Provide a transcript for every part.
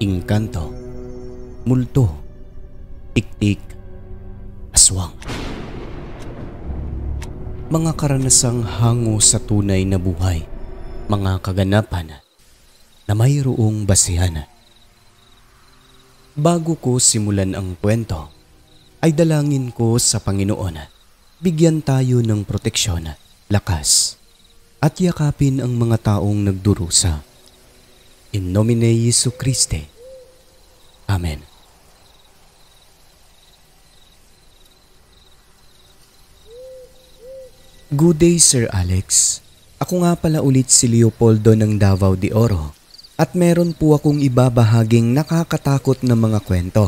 Engkanto, multo, tiktik, aswang. Mga karanasang hango sa tunay na buhay, mga kaganapan na mayroong basihan. Bago ko simulan ang kwento, ay dalangin ko sa Panginoon, bigyan tayo ng proteksyon, lakas, at yakapin ang mga taong nagdurusa. In nomine Jesu Christi. Amen. Good day, Sir Alex. Ako nga pala ulit si Leopoldo ng Davao de Oro at meron po akong ibabahaging nakakatakot na mga kwento.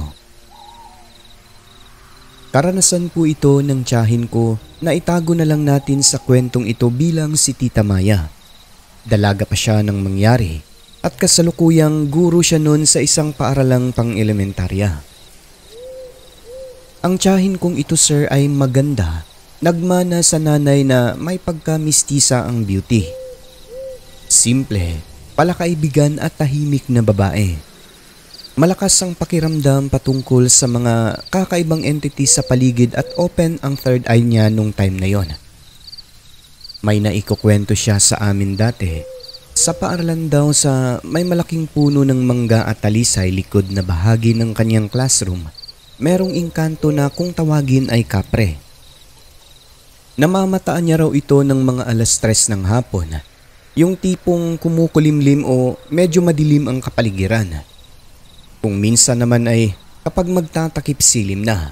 Karanasan po ito ng tiyahin ko na itago na lang natin sa kwentong ito bilang si Tita Maya. Dalaga pa siya nang mangyari at kasalukuyang guro siya noon sa isang paaralang pang-elementarya. Ang tiyahin kong ito, sir, ay maganda. Nagmana sa nanay na may pagka-mistisa ang beauty. Simple, palakaibigan at tahimik na babae. Malakas ang pakiramdam patungkol sa mga kakaibang entity sa paligid at open ang third eye niya nung time na yon. May naikukwento siya sa amin dati. Sa paaralan daw sa may malaking puno ng mangga at talisay likod na bahagi ng kanyang classroom, merong engkanto na kung tawagin ay kapre. Namamataan niya raw ito ng mga 3:00 ng hapon, yung tipong kumukulimlim o medyo madilim ang kapaligiran. Kung minsan naman ay kapag magtatakip silim na,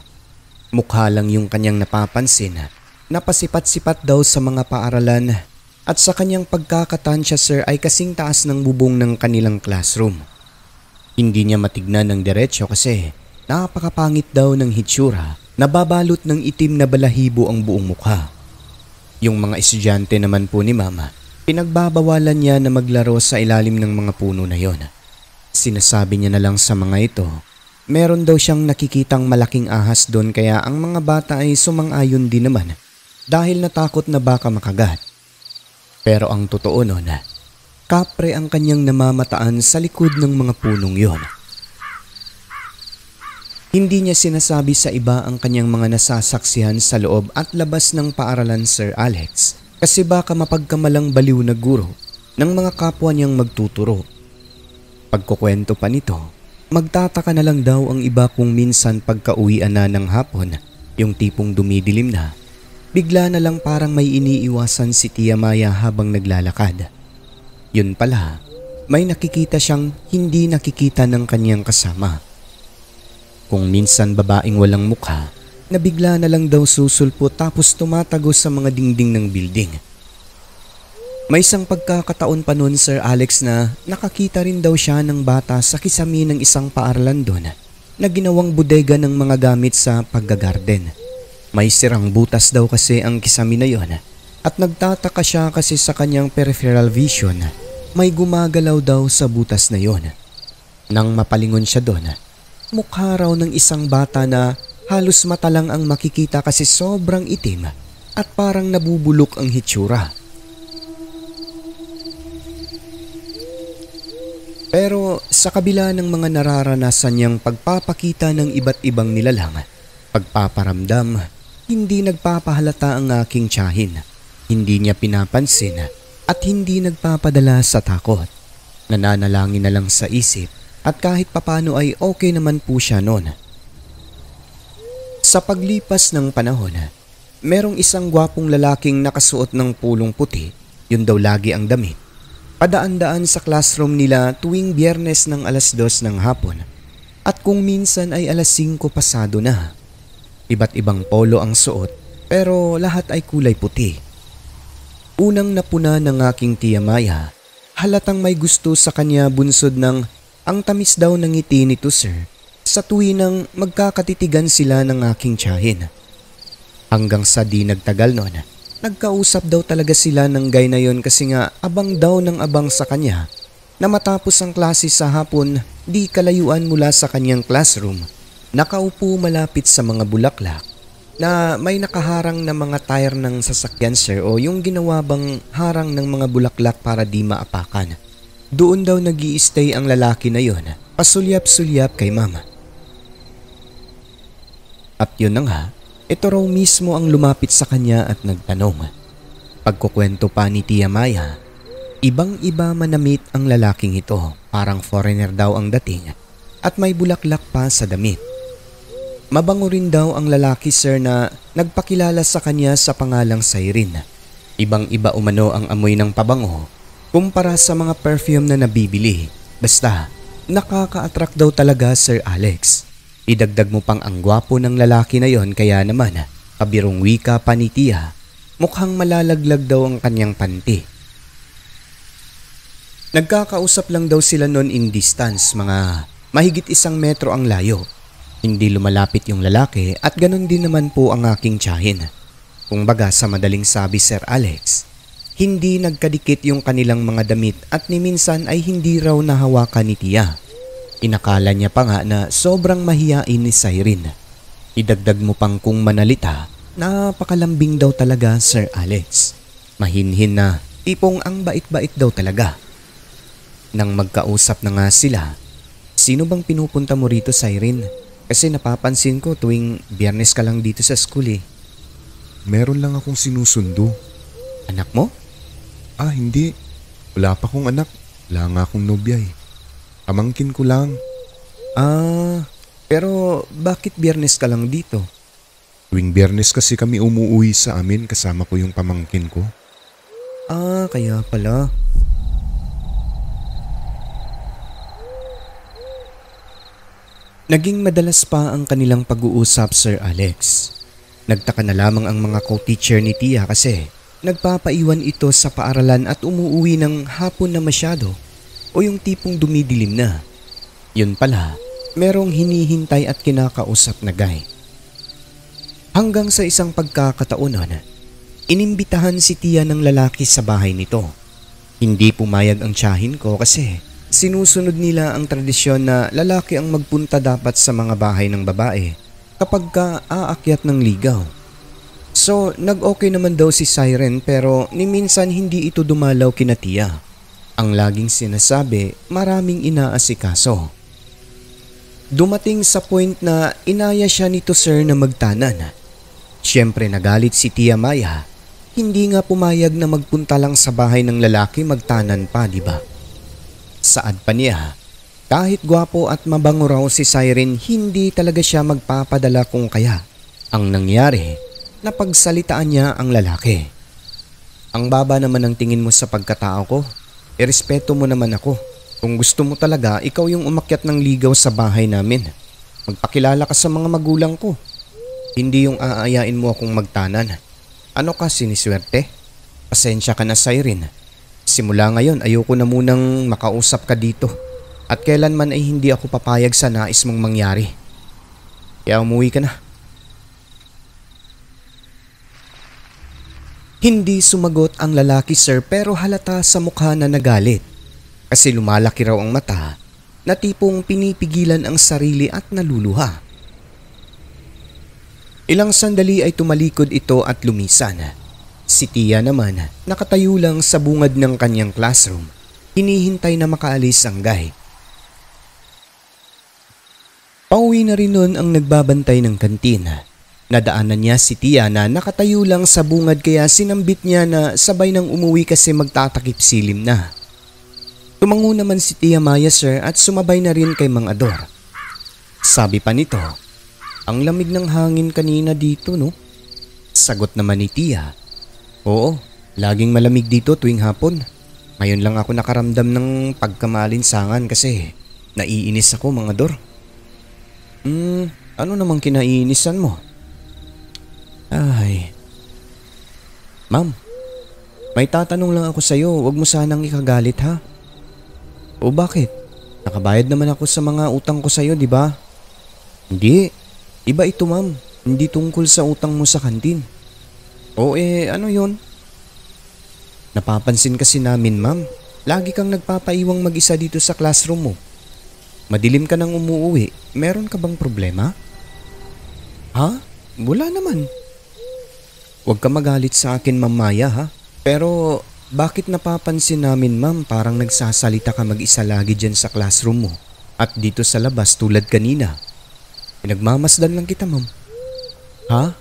mukha lang yung kanyang napapansin, napasipat-sipat daw sa mga paaralan at sa kanyang pagkakatansya, sir, ay kasing taas ng bubong ng kanilang classroom. Hindi niya matignan ng diretsyo kasi napakapangit daw ng hitsura. Nababalot ng itim na balahibo ang buong mukha. Yung mga estudyante naman po ni Mama, pinagbabawalan niya na maglaro sa ilalim ng mga puno na yon. Sinasabi niya na lang sa mga ito, meron daw siyang nakikitang malaking ahas doon kaya ang mga bata ay sumang-ayon din naman dahil natakot na baka makagat. Pero ang totoo noon, kapre ang kanyang namamataan sa likod ng mga punong yon. Hindi niya sinasabi sa iba ang kanyang mga nasasaksihan sa loob at labas ng paaralan, Sir Alex, kasi baka mapagkamalang baliw na guro ng mga kapwa niyang magtuturo. Pagkukwento pa nito, magtataka na lang daw ang iba kung minsan pagkauwian na ng hapon, yung tipong dumidilim na, bigla na lang parang may iniiwasan si Tia Maya habang naglalakad. Yun pala, may nakikita siyang hindi nakikita ng kanyang kasama. Kung minsan babaeng walang mukha na bigla na lang daw susulpot tapos tumatago sa mga dingding ng building. May isang pagkakataon pa noon, Sir Alex, na nakakita rin daw siya ng bata sa kisami ng isang paaralan doon na ginawang bodega ng mga gamit sa paggagarden. May sirang butas daw kasi ang kisami na yon at nagtataka siya kasi sa kanyang peripheral vision may gumagalaw daw sa butas na yon. Nang mapalingon siya doon, mukha raw ng isang bata na halos mata lang ang makikita kasi sobrang itim at parang nabubulok ang hitsura. Pero sa kabila ng mga nararanasan niyang pagpapakita ng iba't ibang nilalang, pagpaparamdam, hindi nagpapahalata ang aking tiyahin. Hindi niya pinapansin at hindi nagpapadala sa takot. Nananalangin na lang sa isip. At kahit papano ay okay naman po siya noon. Sa paglipas ng panahon, merong isang gwapong lalaking nakasuot ng pulong puti, yun daw lagi ang damit. Padaan-daan sa classroom nila tuwing Biyernes ng 2:00 ng hapon at kung minsan ay 5:00 pasado na. Iba't ibang polo ang suot pero lahat ay kulay puti. Unang napuna ng aking Tia Maya, halatang may gusto sa kanya bunsod ng ang tamis daw ng ngiti nito, sir, sa tuwinang magkakatitigan sila ng aking tiyahin. Hanggang sa di nagtagal noon, nagkausap daw talaga sila ng guy na yon kasi nga abang daw ng abang sa kanya na matapos ang klase sa hapon, di kalayuan mula sa kanyang classroom, nakaupo malapit sa mga bulaklak na may nakaharang na mga tire ng sasakyan, sir, o yung ginawa bang harang ng mga bulaklak para di maapakan. Doon daw nag-i-stay ang lalaki na yon, pasulyap-sulyap kay mama. At yun na nga, ito raw mismo ang lumapit sa kanya at nagtanong. Pagkukwento pa ni Tia Maya, ibang-iba manamit ang lalaking ito, parang foreigner daw ang dating at may bulaklak pa sa damit. Mabango rin daw ang lalaki sir na nagpakilala sa kanya sa pangalang Siren. Ibang-iba umano ang amoy ng pabango kumpara sa mga perfume na nabibili. Basta, nakaka-attract daw talaga Sir Alex. Idagdag mo pang ang gwapo ng lalaki na yon kaya naman, kabirong wika pa ni Tia, mukhang malalaglag daw ang kanyang panty. Nagkakausap lang daw sila noon in distance, mga mahigit 1 metro ang layo. Hindi lumalapit yung lalaki at ganun din naman po ang aking tiyahin. Kung baga sa madaling sabi Sir Alex, hindi nagkadikit yung kanilang mga damit at ni minsan ay hindi raw nahawakan ni Tia. Inakala niya pa nga na sobrang mahiyain ni Siren. Idagdag mo pang kung manalita, napakalambing daw talaga Sir Alex. Mahinhin na, tipong ang bait-bait daw talaga. Nang magkausap na nga sila, sino bang pinupunta mo rito Siren? Kasi napapansin ko tuwing Biyernes ka lang dito sa school eh. Meron lang akong sinusundo. Anak mo? Hindi. Wala pa akong anak. Wala nga akong nobya eh. Pamangkin ko lang. Pero bakit Biyernes ka lang dito? Tuwing Biyernes kasi kami umuwi sa amin kasama ko yung pamangkin ko. Kaya pala. Naging madalas pa ang kanilang pag-uusap Sir Alex. Nagtaka na lamang ang mga co-teacher ni Tia kasi nagpapaiwan ito sa paaralan at umuwi ng hapon na masyado o yung tipong dumidilim na. Yun pala, merong hinihintay at kinakausap na guy. Hanggang sa isang pagkakataon, inimbitahan si Tia ng lalaki sa bahay nito. Hindi pumayag ang tiyahin ko kasi sinusunod nila ang tradisyon na lalaki ang magpunta dapat sa mga bahay ng babae kapag aakyat ng ligaw. So nag-okay naman daw si Siren pero ni minsan hindi ito dumalaw kina Tia. Ang laging sinasabi, maraming inaasikaso. Dumating sa point na inaya siya nito sir na magtanan. Siyempre nagalit si Tia Maya. Hindi nga pumayag na magpunta lang sa bahay ng lalaki magtanan pa, di ba? Saad pa niya, kahit gwapo at mabango raw si Siren, hindi talaga siya magpapadala kung kaya. Ang nangyari, napagsalitaan niya ang lalaki. Ang baba naman ang tingin mo sa pagkatao ko. Irespeto mo naman ako. Kung gusto mo talaga, ikaw yung umakyat ng ligaw sa bahay namin. Magpakilala ka sa mga magulang ko. Hindi yung aayain mo akong magtanan. Ano ka, siniswerte? Pasensya ka na, Siren. Simula ngayon, ayoko na munang makausap ka dito. At kailanman ay hindi ako papayag sa nais mong mangyari. Kaya umuwi ka na. Hindi sumagot ang lalaki sir pero halata sa mukha na nagalit. Kasi lumalaki raw ang mata na tipong pinipigilan ang sarili at naluluha. Ilang sandali ay tumalikod ito at lumisan. Si Tia naman nakatayo lang sa bungad ng kanyang classroom. Hinihintay na makaalis ang guy. Pauwi na rin nun ang nagbabantay ng kantina. Nadaanan niya si Tia na nakatayo lang sa bungad kaya sinambit niya na sabay nang umuwi kasi magtatakip silim na. Tumango naman si Tia Maya sir at sumabay na rin kay Mang Ador. Sabi pa nito, ang lamig ng hangin kanina dito no? Sagot naman ni Tia, oo, laging malamig dito tuwing hapon. Ngayon lang ako nakaramdam ng pagkamalinsangan kasi naiinis ako Mang Ador. Ano namang kinaiinisan mo? Ay. Ma'am, may tatanong lang ako sa'yo, huwag mo sanang ikagalit ha? O bakit? Nakabayad naman ako sa mga utang ko sa'yo, di ba? Hindi, iba ito ma'am, hindi tungkol sa utang mo sa kantin. O ano yon? Napapansin kasi namin ma'am, lagi kang nagpapaiwang mag-isa dito sa classroom mo. Madilim ka nang umuwi, meron ka bang problema? Ha? Wala naman. Huwag ka magalit sa akin Ma'am Maya ha, pero bakit napapansin namin ma'am parang nagsasalita ka mag-isa lagi dyan sa classroom mo at dito sa labas tulad kanina? Pinagmamasdan lang kita ma'am. Ha?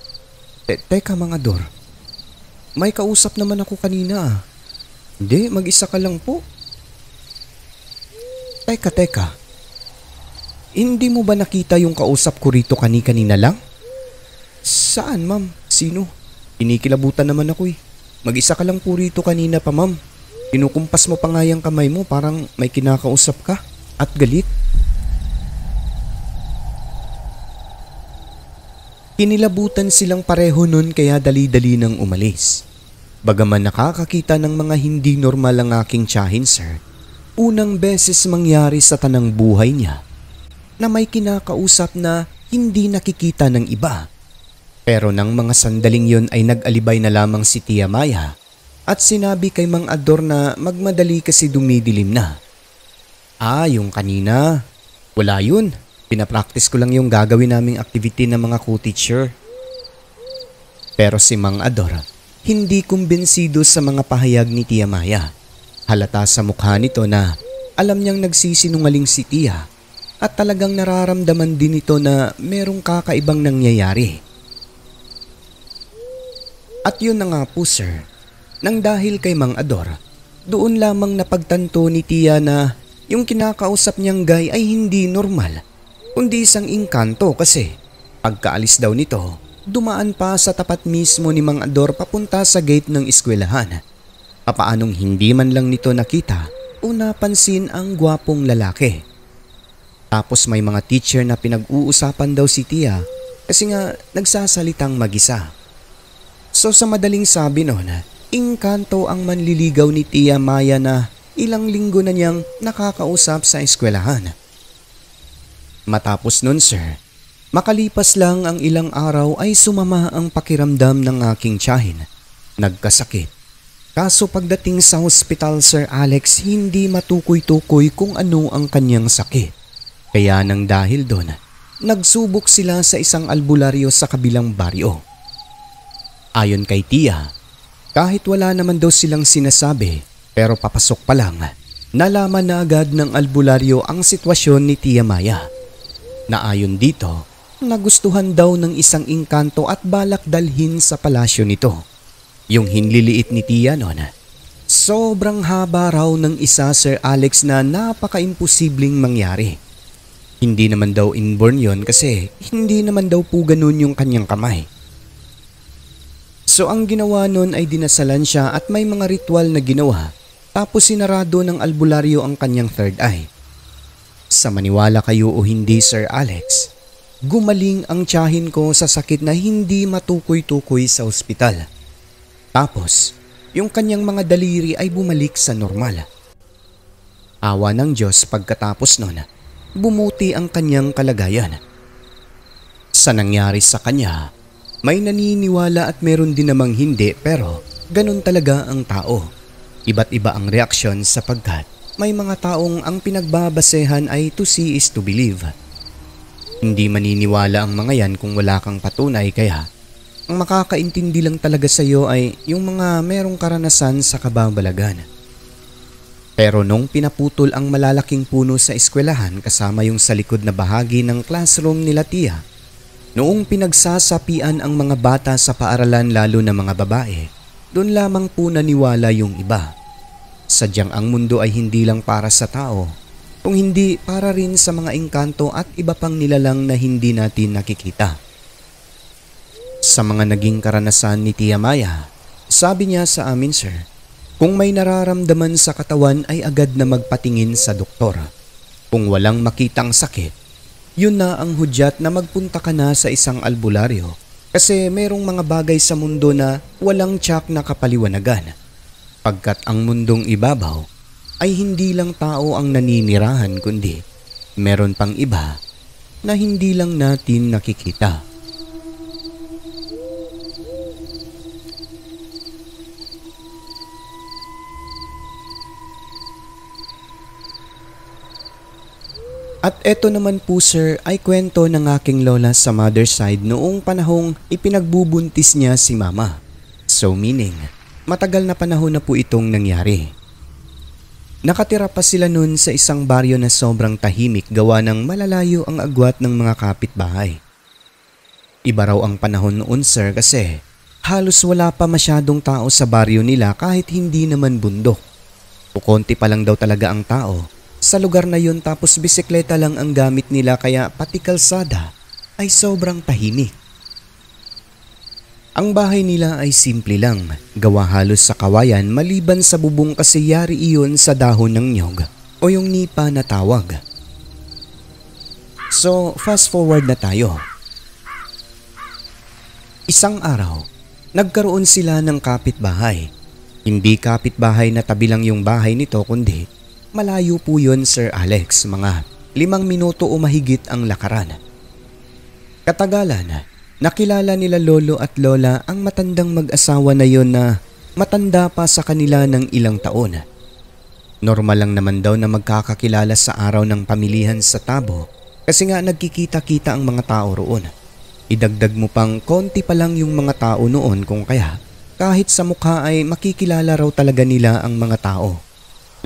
Teka mga Dor. May kausap naman ako kanina ah. Hindi, mag-isa ka lang po. Teka. Hindi mo ba nakita yung kausap ko rito kanina lang? Saan ma'am? Sino? Kinikilabutan naman ako eh. Mag-isa ka lang po rito kanina pa ma'am. Kinukumpas mo pa nga yung kamay mo parang may kinakausap ka at galit. Kinilabutan silang pareho nun kaya dali-dali nang umalis. Bagaman nakakakita ng mga hindi normal ang aking tiyahin sir, unang beses mangyari sa tanang buhay niya na may kinakausap na hindi nakikita ng iba. Pero nang mga sandaling yun ay nag-alibay na lamang si Tia Maya at sinabi kay Mang Ador na magmadali kasi dumidilim na. Yung kanina. Wala yun. Pinapractice ko lang yung gagawin naming activity ng mga co-teacher. Pero si Mang Ador hindi kumbinsido sa mga pahayag ni Tia Maya. Halata sa mukha nito na alam niyang nagsisinungaling si Tia at talagang nararamdaman din ito na merong kakaibang nangyayari. At yun na nga po sir, nang dahil kay Mang Ador, doon lamang napagtanto ni Tia na yung kinakausap niyang guy ay hindi normal, kundi isang engkanto kasi pagkaalis daw nito, dumaan pa sa tapat mismo ni Mang Ador papunta sa gate ng eskwelahan. Papaanong hindi man lang nito nakita o napansin ang gwapong lalaki. Tapos may mga teacher na pinag-uusapan daw si Tia kasi nga nagsasalitang mag-isa. So sa madaling sabi noon, engkanto ang manliligaw ni Tia Maya na ilang linggo na niyang nakakausap sa eskwelahan. Matapos nun sir, makalipas lang ang ilang araw ay sumama ang pakiramdam ng aking tiyahin. Nagkasakit. Kaso pagdating sa hospital Sir Alex, hindi matukoy-tukoy kung ano ang kanyang sakit. Kaya nang dahil doon, nagsubok sila sa isang albularyo sa kabilang baryo. Ayon kay Tia, kahit wala naman daw silang sinasabi pero papasok pa lang, nalaman na agad ng albularyo ang sitwasyon ni Tia Maya. Na ayon dito, nagustuhan daw ng isang engkanto at balak dalhin sa palasyo nito. Yung hinliliit ni Tia noon, sobrang haba raw ng isa Sir Alex na napaka-imposibleng mangyari. Hindi naman daw inborn yon kasi hindi naman daw po ganun yung kanyang kamay. So ang ginawa nun ay dinasalan siya at may mga ritual na ginawa tapos sinarado ng albularyo ang kanyang third eye. Sa maniwala kayo o hindi Sir Alex, gumaling ang tiyahin ko sa sakit na hindi matukoy-tukoy sa ospital. Tapos yung kanyang mga daliri ay bumalik sa normal. Awa ng Diyos pagkatapos nun, bumuti ang kanyang kalagayan. Sa nangyari sa kanya, may naniniwala at meron din namang hindi pero ganun talaga ang tao. Iba't iba ang reaksyon sapagkat may mga taong ang pinagbabasehan ay to see is to believe. Hindi maniniwala ang mga yan kung wala kang patunay kaya ang makakaintindi lang talaga sa iyo ay yung mga merong karanasan sa kababalagan. Pero nung pinaputol ang malalaking puno sa eskwelahan kasama yung sa likod na bahagi ng classroom nila Tia, noong pinagsasapian ang mga bata sa paaralan lalo na mga babae, doon lamang po naniwala yung iba. Sadyang ang mundo ay hindi lang para sa tao, kung hindi para rin sa mga engkanto at iba pang nilalang na hindi natin nakikita. Sa mga naging karanasan ni Tia Maya, sabi niya sa amin sir, kung may nararamdaman sa katawan ay agad na magpatingin sa doktor. Kung walang makitang sakit, yun na ang hudyat na magpunta ka na sa isang albularyo kasi merong mga bagay sa mundo na walang tiyak na kapaliwanagan. Pagkat ang mundong ibabaw ay hindi lang tao ang naninirahan kundi meron pang iba na hindi lang natin nakikita. At eto naman po sir ay kwento ng aking lola sa mother's side noong panahong ipinagbubuntis niya si mama. So meaning, Matagal na panahon na po itong nangyari. Nakatira pa sila noon sa isang baryo na sobrang tahimik gawa ng malalayo ang agwat ng mga kapitbahay. Iba raw ang panahon noon sir kasi halos wala pa masyadong tao sa baryo nila kahit hindi naman bundok. O konti pa lang daw talaga ang tao sa lugar na yun tapos bisikleta lang ang gamit nila kaya pati kalsada ay sobrang tahimik. Ang bahay nila ay simple lang, gawa halos sa kawayan maliban sa bubong kasi yari iyon sa dahon ng nyog o yung nipa na tawag. So fast forward na tayo. Isang araw, nagkaroon sila ng kapitbahay. Hindi kapitbahay na tabi lang yung bahay nito kundi malayo po yun Sir Alex, mga 5 minuto o mahigit ang lakaran. Katagalan, nakilala nila lolo at lola ang matandang mag-asawa na yon na matanda pa sa kanila ng ilang taon. Normal lang naman daw na magkakakilala sa araw ng pamilihan sa Tabo kasi nga nagkikita-kita ang mga tao roon. Idagdag mo pang konti pa lang yung mga tao noon kung kaya kahit sa mukha ay makikilala raw talaga nila ang mga tao.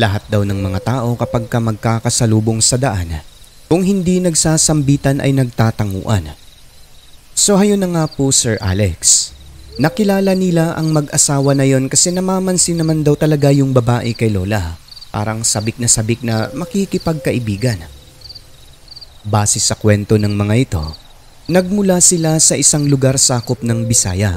Lahat daw ng mga tao kapag ka magkakasalubong sa daan, kung hindi nagsasambitan ay nagtatanguan. So hayun na nga po Sir Alex. Nakilala nila ang mag-asawa na yon kasi namamansin naman daw talaga yung babae kay Lola. Parang sabik na makikipagkaibigan. Base sa kwento ng mga ito, nagmula sila sa isang lugar sakop ng Bisaya.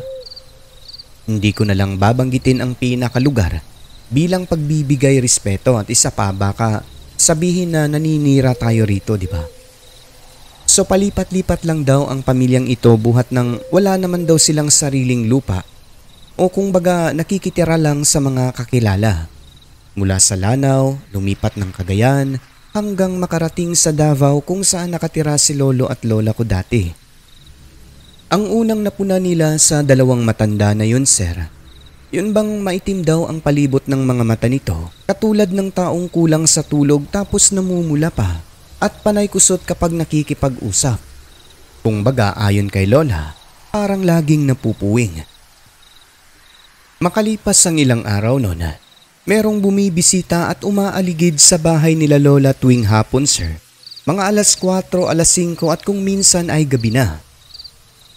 Hindi ko na lang babanggitin ang pinakalugar bilang pagbibigay respeto at isa pa baka sabihin na naninira tayo rito, di ba? So palipat-lipat lang daw ang pamilyang ito buhat ng wala naman daw silang sariling lupa o kung baga nakikitira lang sa mga kakilala. Mula sa Lanao, lumipat ng Cagayan hanggang makarating sa Davao kung saan nakatira si lolo at lola ko dati. Ang unang napuna nila sa 2 matanda na yun sir, yun bang maitim daw ang palibot ng mga mata nito katulad ng taong kulang sa tulog tapos namumula pa. At panay kusot kapag nakikipag-usap. Kung baga ayon kay Lola, parang laging napupuwing. Makalipas ang ilang araw noon, merong bumibisita at umaaligid sa bahay nila Lola tuwing hapon sir. Mga alas 4, alas 5 at kung minsan ay gabi na.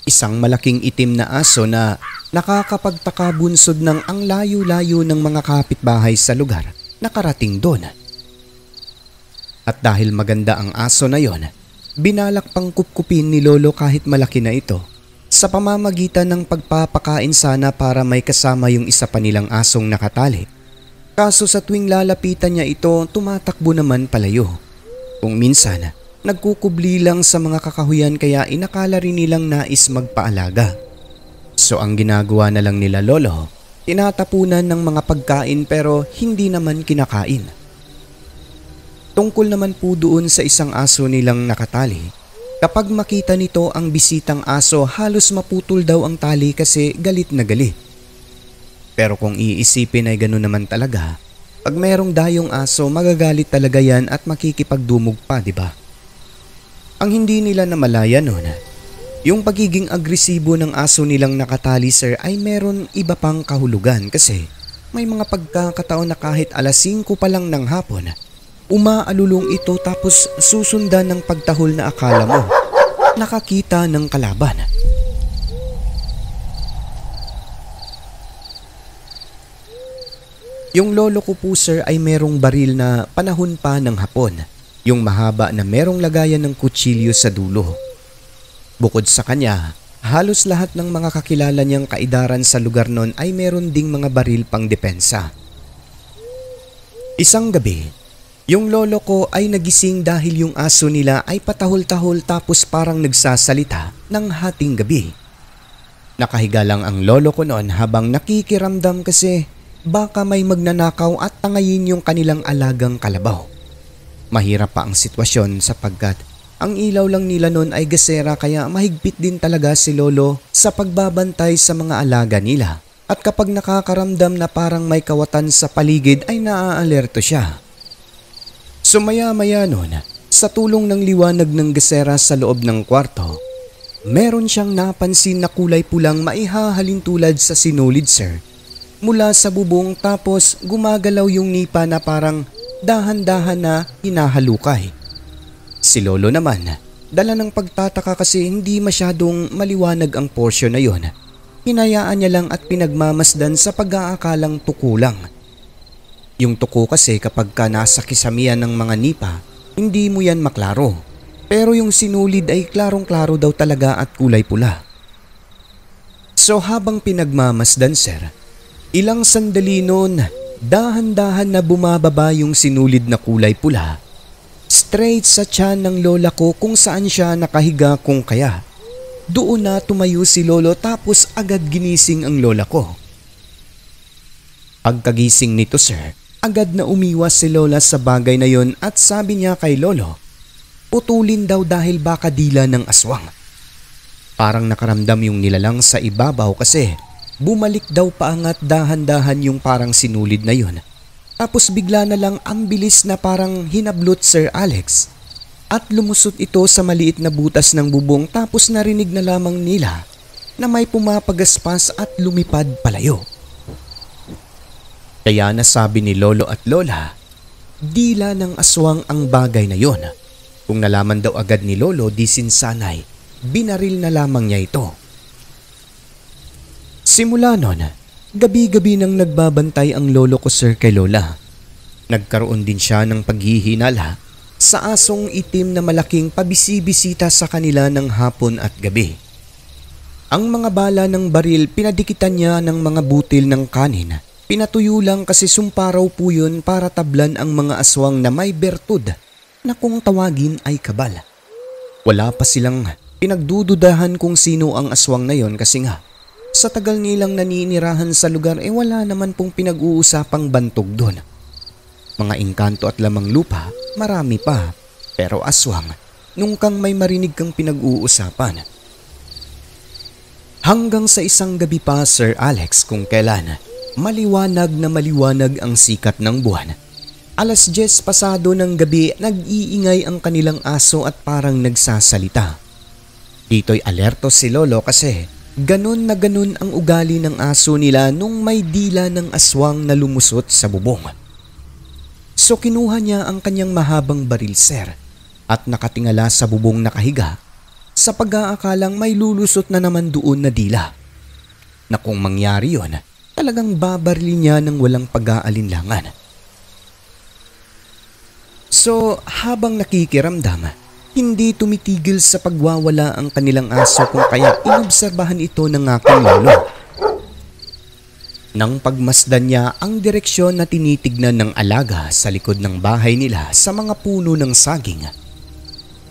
Isang malaking itim na aso na nakakapagtakabunsod ng ang layo-layo ng mga kapitbahay sa lugar nakarating doon. At dahil maganda ang aso na yon, binalak pang kupkupin ni lolo kahit malaki na ito sa pamamagitan ng pagpapakain sana para may kasama yung isa pa nilang asong nakatali. Kaso sa tuwing lalapitan niya ito, tumatakbo naman palayo. Kung minsan, nagkukubli lang sa mga kakahuyan kaya inakala rin nilang nais magpaalaga. So ang ginagawa na lang nila lolo, tinatapunan ng mga pagkain pero hindi naman kinakain. Tungkol naman po doon sa isang aso nilang nakatali, kapag makita nito ang bisitang aso halos maputol daw ang tali kasi galit na galit. Pero kung iisipin ay gano'n naman talaga, pag merong dayong aso magagalit talaga yan at makikipagdumog pa, di ba? Ang hindi nila namalaya noon, yung pagiging agresibo ng aso nilang nakatali sir ay meron iba pang kahulugan kasi may mga pagkakataon na kahit alas 5 pa lang ng hapon, umaalulong ito tapos susundan ng pagtahol na akala mo nakakita ng kalaban. Yung lolo ko po sir ay merong baril na panahon pa ng hapon, yung mahaba na merong lagayan ng kutsilyo sa dulo. Bukod sa kanya, halos lahat ng mga kakilala niyang kaidaran sa lugar nun ay meron ding mga baril pang depensa. Isang gabi, yung lolo ko ay nagising dahil yung aso nila ay patahol-tahol tapos parang nagsasalita ng hating gabi. Nakahiga lang ang lolo ko noon habang nakikiramdam kasi baka may magnanakaw at tangayin yung kanilang alagang kalabaw. Mahirap pa ang sitwasyon sapagkat ang ilaw lang nila noon ay gasera kaya mahigpit din talaga si lolo sa pagbabantay sa mga alaga nila. At kapag nakakaramdam na parang may kawatan sa paligid ay naaalerto siya. So maya-maya noon, sa tulong ng liwanag ng gasera sa loob ng kwarto, meron siyang napansin na kulay pulang maihahalin tulad sa sinulid sir. mula sa bubong tapos gumagalaw yung nipa na parang dahan-dahan na hinahalukay. Si Lolo naman, dala ng pagtataka kasi hindi masyadong maliwanag ang porsyon na yon. Hinayaan niya lang at pinagmamasdan sa pag-aakalang tuko lang. Yung tuko kasi kapag ka nasa kisamihan ng mga nipa, hindi mo yan maklaro. Pero yung sinulid ay klarong-klaro daw talaga at kulay pula. So habang pinagmamasdan sir, ilang sandali noon, dahan-dahan na bumababa yung sinulid na kulay pula, straight sa tiyan ng lola ko kung saan siya nakahiga kung kaya. Doon na tumayo si Lolo tapos agad ginising ang lola ko. Pagkagising nito sir, agad na umiwas si Lola sa bagay na yon at sabi niya kay Lolo, putulin daw dahil baka dila ng aswang. Parang nakaramdam yung nilalang sa ibabaw kasi bumalik daw paangat dahan-dahan yung parang sinulid na yon. Tapos bigla na lang ang bilis na parang hinablot Sir Alex at lumusot ito sa maliit na butas ng bubong tapos narinig na lamang nila na may pumapagaspas at lumipad palayo. Kaya nasabi ni Lolo at Lola, dila ng aswang ang bagay na yon. Kung nalaman daw agad ni Lolo di sinsanay, binaril na lamang niya ito. Simula noon, gabi-gabi nang nagbabantay ang lolo ko sir kay Lola. Nagkaroon din siya ng paghihinala sa asong itim na malaking pabisi-bisita sa kanila ng hapon at gabi. Ang mga bala ng baril pinadikitan niya ng mga butil ng kanin. Pinatuyo lang kasi sumparaw po yun para tablan ang mga aswang na may bertud na kung tawagin ay kabal. Wala pa silang pinagdududahan kung sino ang aswang na yon kasi nga sa tagal nilang naninirahan sa lugar wala naman pong pinag-uusapang bantog doon. Mga engkanto at lamang lupa, marami pa, pero aswang, nung kang may marinig kang pinag-uusapan. Hanggang sa isang gabi pa Sir Alex kung kailan, maliwanag na maliwanag ang sikat ng buwan. 10:00 pasado ng gabi nag-iingay ang kanilang aso at parang nagsasalita. Dito'y alerto si Lolo kasi ganun na ganun ang ugali ng aso nila nung may dila ng aswang na lumusot sa bubong. So kinuha niya ang kanyang mahabang baril sir at nakatingala sa bubong nakahiga sa pag-aakalang may lulusot na naman doon na dila. Na kung mangyari yon, talagang babarilin niya ng walang pag-aalinlangan. So habang nakikiramdam, hindi tumitigil sa pagwawala ang kanilang aso kung kaya inobserbahan ito ng aking lolo. Nang pagmasdan niya ang direksyon na tinitignan ng alaga sa likod ng bahay nila sa mga puno ng saging,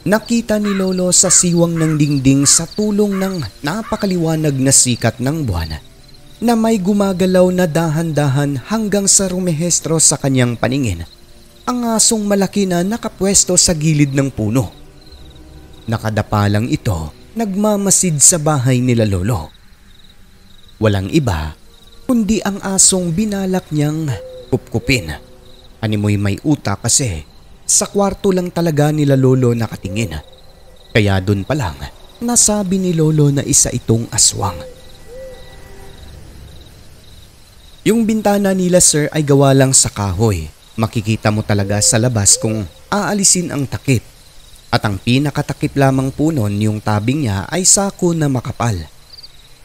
nakita ni Lolo sa siwang ng dingding sa tulong ng napakaliwanag na sikat ng buwan na may gumagalaw na dahan-dahan hanggang sa rumehestro sa kanyang paningin ang asong malaki na nakapwesto sa gilid ng puno. Nakadapa lang ito, nagmamasid sa bahay nila Lolo. Walang iba kundi ang asong binalak niyang kupkupin. Animoy may utak kasi sa kwarto lang talaga nila Lolo nakatingin. Kaya dun pa lang nasabi ni Lolo na isa itong aswang. Yung bintana nila sir ay gawa lang sa kahoy. Makikita mo talaga sa labas kung aalisin ang takip. At ang pinakatakip lamang po nun yung tabing niya ay sako na makapal.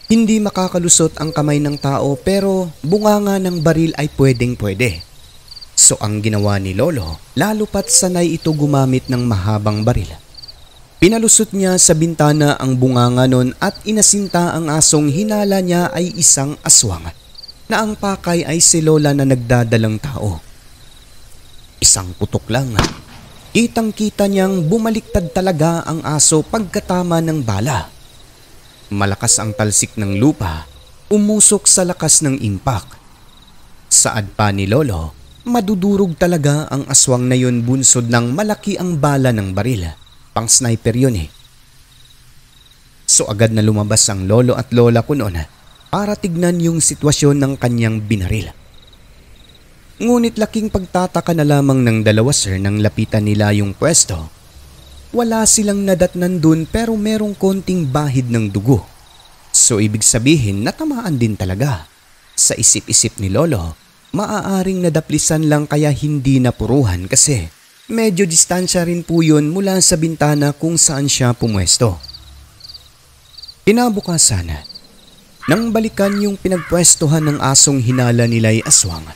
Hindi makakalusot ang kamay ng tao pero bunganga ng baril ay pwedeng-pwede. So ang ginawa ni Lolo, lalo pat sanay ito gumamit ng mahabang baril. Pinalusot niya sa bintana ang bunganga nun at inasinta ang asong hinala niya ay isang aswang na ang pakay ay si Lola na nagdadalang tao. Isang putok lang. Kitang-kita niyang bumaliktad talaga ang aso pagkatama ng bala. Malakas ang talsik ng lupa, umusok sa lakas ng impact. Saad pa ni Lolo, madudurog talaga ang aswang na yun bunsod ng malaki ang bala ng baril. Pang sniper yun eh. So agad na lumabas ang lolo at lola ko noon para tignan yung sitwasyon ng kanyang binaril. Ngunit laking pagtataka na lamang ng dalawa sir nang lapitan nila yung pwesto. Wala silang nadatnan dun pero merong konting bahid ng dugo. So ibig sabihin natamaan din talaga. Sa isip-isip ni Lolo, maaaring nadaplisan lang kaya hindi napuruhan kasi medyo distansya rin po yun mula sa bintana kung saan siya pumwesto. Kinabukasan, nang balikan yung pinagpwestuhan ng asong hinala nila'y aswang,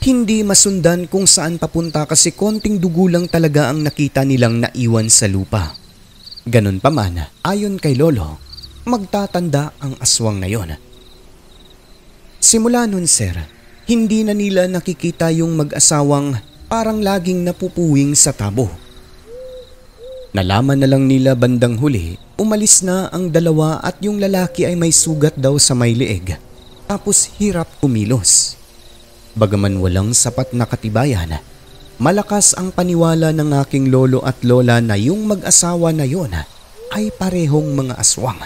hindi masundan kung saan papunta kasi konting dugo lang talaga ang nakita nilang naiwan sa lupa. Ganun pa man, ayon kay Lolo, magtatanda ang aswang na yon. Simula nun sir, hindi na nila nakikita yung mag-asawang parang laging napupuwing sa tabo. Nalaman na lang nila bandang huli, umalis na ang dalawa at yung lalaki ay may sugat daw sa may leeg, tapos hirap kumilos. Bagaman walang sapat na katibayan, malakas ang paniwala ng aking lolo at lola na yung mag-asawa na yon ay parehong mga aswang.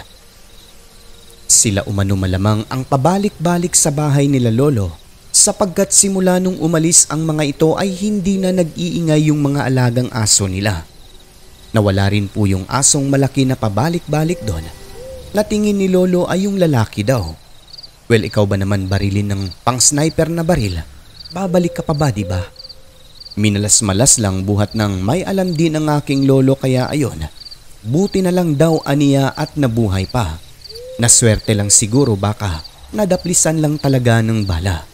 Sila umano malamang ang pabalik-balik sa bahay nila lolo sapagkat simula nung umalis ang mga ito ay hindi na nag-iingay yung mga alagang aso nila. Nawala rin po yung asong malaki na pabalik-balik doon. Natingin ni lolo ay yung lalaki daw. Well, ikaw ba naman barilin ng pang-sniper na baril? Babalik ka pa ba, diba? Minalas-malas lang buhat ng may alam din ang aking lolo kaya ayon. Buti na lang daw aniya at nabuhay pa. Naswerte lang siguro baka nadaplisan lang talaga ng bala.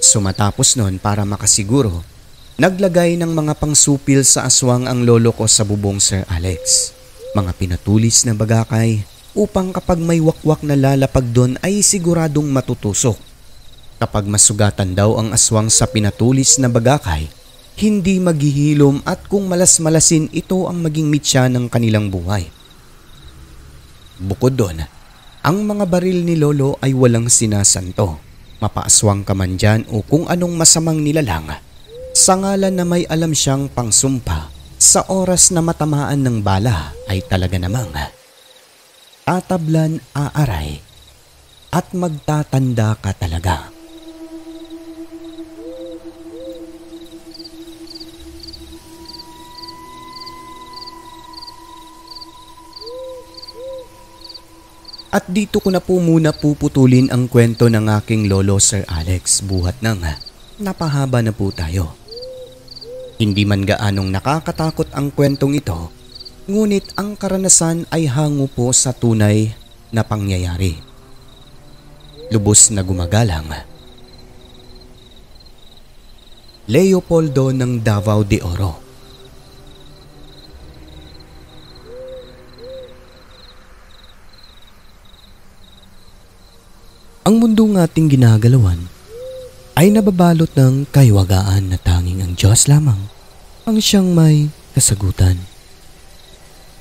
Sumatapos nun para makasiguro, naglagay ng mga pangsupil sa aswang ang lolo ko sa bubong Sir Alex. Mga pinatulis na bagakay upang kapag may wakwak na lalapag doon ay siguradong matutusok. Kapag masugatan daw ang aswang sa pinatulis na bagakay, hindi maghihilom at kung malas-malasin ito ang maging mitya ng kanilang buhay. Bukod doon, ang mga baril ni lolo ay walang sinasanto. Mapaaswang ka man dyan o kung anong masamang nilalang. Sa ngalan na may alam siyang pangsumpa, sa oras na matamaan ng bala ay talaga namang tatablan aaray at magtatanda ka talaga. At dito ko na po muna puputulin ang kwento ng aking lolo Sir Alex buhat ng napahaba na po tayo. Hindi man gaanong nakakatakot ang kwentong ito, ngunit ang karanasan ay hango po sa tunay na pangyayari. Lubos na gumagalang. Leopoldo ng Davao de Oro. Ang mundong ating ginagalawan ay nababalot ng kaiwagaan na tanging ang Diyos lamang ang siyang may kasagutan.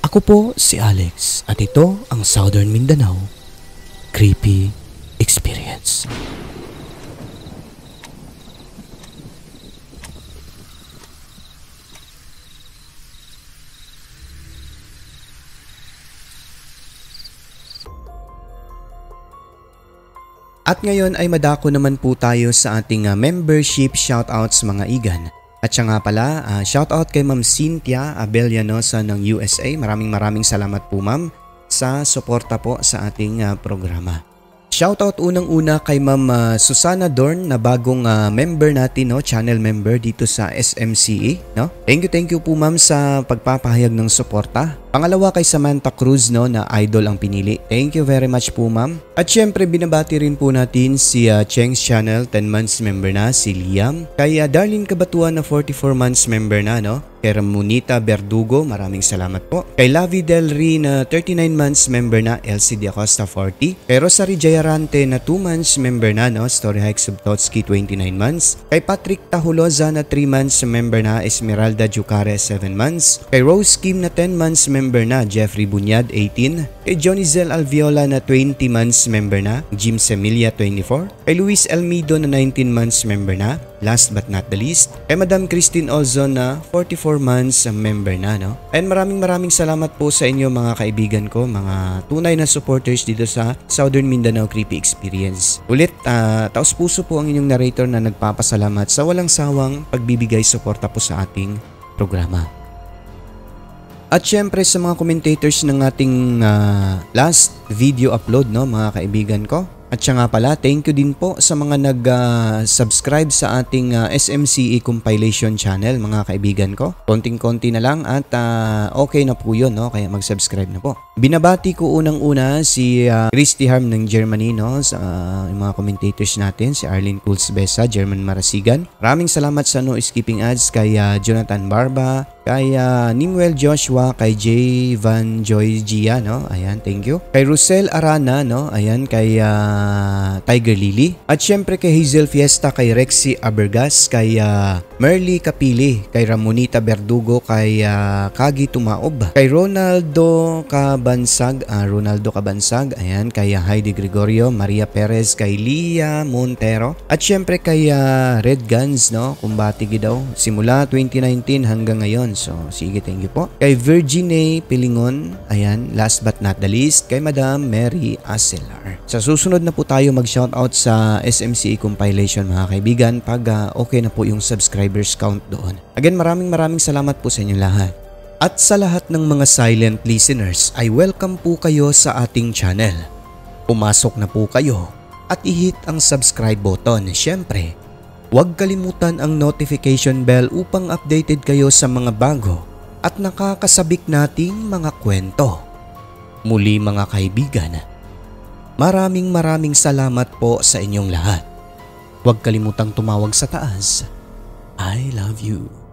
Ako po si Alex at ito ang Southern Mindanao Creepy Experience. At ngayon ay madako naman po tayo sa ating membership shoutouts mga igan. At siya nga pala, shoutout kay Ma'am Cynthia Abellanosa ng USA. Maraming salamat po ma'am sa suporta po sa ating programa. Shoutout unang-una kay Ma'am Susana Dorn na bagong member natin, no, channel member dito sa SMCE, no. Thank you po ma'am sa pagpapahayag ng suporta. Pangalawa kay Samantha Cruz, no, na idol ang pinili. Thank you very much po ma'am. At syempre binabati rin po natin si Cheng's Channel 10 months member na, si Liam. Kay Darlene Kabatuan na 44 months member na, no. Kay Ramonita Berdugo, maraming salamat po. Kay Lavi Del Rey na 39 months member na, LCD Acosta 40. Kay Rosary Jayarante na 2 months member na, no, Story Hike Subtotski 29 months. Kay Patrick Tahuloza na 3 months member na, Esmeralda Jucare 7 months. Kay Rose Kim na 10 months member na, Jeffrey Bunyad 18. Kay Johnny Zel Alviola na 20 months member na, Jim Semilia 24. Kay Luis Elmido na 19 months member na, last but not the least, kay Madam Christine Ozon na 44 months member na, no? And maraming salamat po sa inyo mga kaibigan ko, mga tunay na supporters dito sa Southern Mindanao Creepy Experience. Ulit, taos puso po ang inyong narrator na nagpapasalamat sa walang sawang pagbibigay suporta po sa ating programa. At syempre sa mga commentators ng ating last video upload, no, mga kaibigan ko, At siya nga pala, thank you din po sa mga nag-subscribe sa ating SMCE compilation channel, mga kaibigan ko. Konting-konti na lang at okay na po yun, no? Kaya mag-subscribe na po. Binabati ko unang-una si Christy Harm ng Germany, no? Sa yung mga commentators natin, si Arlene Kulsbesa, German Marasigan. Maraming salamat sa no skipping ads kay Jonathan Barba, kay Nimwell Joshua, kay J. Van Joy Gia, no? Ayan, thank you. Kay Rosel Arana, no? Ayan, kay Tiger Lily. At syempre kay Hazel Fiesta, kay Rexy Abergas, kay Merly Kapili, kay Ramonita Berdugo, kay Kagi Tumaob, kay Ronaldo Cabansag, ayan, kay Heidi Gregorio, Maria Perez, kay Lia Montero. At syempre kay Red Guns, no? Kumbatigi daw. Simula 2019 hanggang ngayon. So, sige, thank you po. Kay Virginie Pilingon, ayan, last but not the least, kay Madam Mary Acelar. Sa susunod na po tayo mag-shoutout sa SMCE compilation, mga kaibigan, pag okay na po yung subscribers count doon. Again, maraming salamat po sa inyo lahat. At sa lahat ng mga silent listeners ay welcome po kayo sa ating channel. Pumasok na po kayo at i-hit ang subscribe button. Siyempre, huwag kalimutan ang notification bell upang updated kayo sa mga bago at nakakasabik nating mga kwento. Muli mga kaibigan, maraming salamat po sa inyong lahat. Huwag kalimutang tumawag sa taas. I love you.